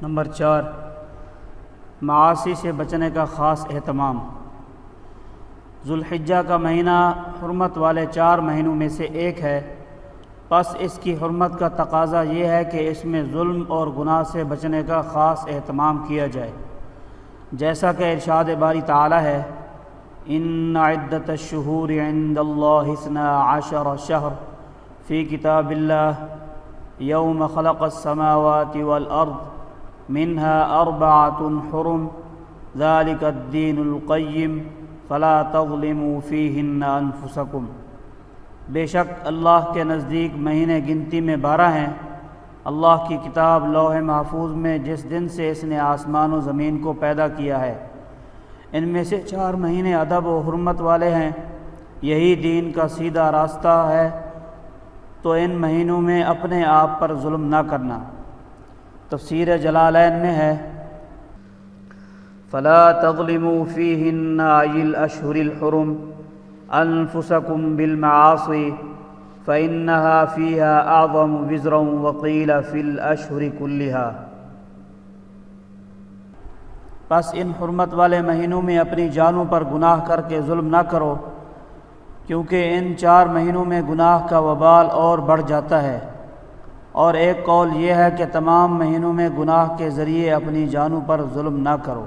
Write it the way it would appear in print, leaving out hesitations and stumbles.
Number 4، معاصی سے بچنے کا خاص اہتمام۔ ذوالحجہ کا مہینہ حرمت والے 4 مہینوں میں سے ایک ہے، پس اس کی حرمت کا تقاضا یہ ہے کہ اس میں ظلم اور گناہ سے بچنے کا خاص اہتمام کیا جائے، جیسا کہ ارشاد باری تعالی ہے، ان عدۃ الشہور عند اللہ 12 شہر فی کتاب اللہ یوم خلق السماوات والارض منها 4 حرم ذلك الدین القیم فلا تظلموا فیہن انفسکم۔ بے شک اللہ کے نزدیک مہینے گنتی میں 12 ہیں، اللہ کی کتاب لوح محفوظ میں جس دن سے اس نے آسمان و زمین کو پیدا کیا ہے، ان میں سے 4 مہینے ادب و حرمت والے ہیں، یہی دین کا سیدھا راستہ ہے، تو ان مہینوں میں اپنے آپ پر ظلم نہ کرنا۔ تفسیر جلالین میں ہے، فلا تظلموا فیہن ای الاشہر الحرم انفسکم بالمعاصی فإنها فیہا اعظم وزرا وقیل فی الاشہر کلہا۔ پس ان حرمت والے مہینوں میں اپنی جانوں پر گناہ کر کے ظلم نہ کرو، کیونکہ ان 4 مہینوں میں گناہ کا وبال اور بڑھ جاتا ہے، اور ایک قول یہ ہے کہ تمام مہینوں میں گناہ کے ذریعے اپنی جانوں پر ظلم نہ کرو۔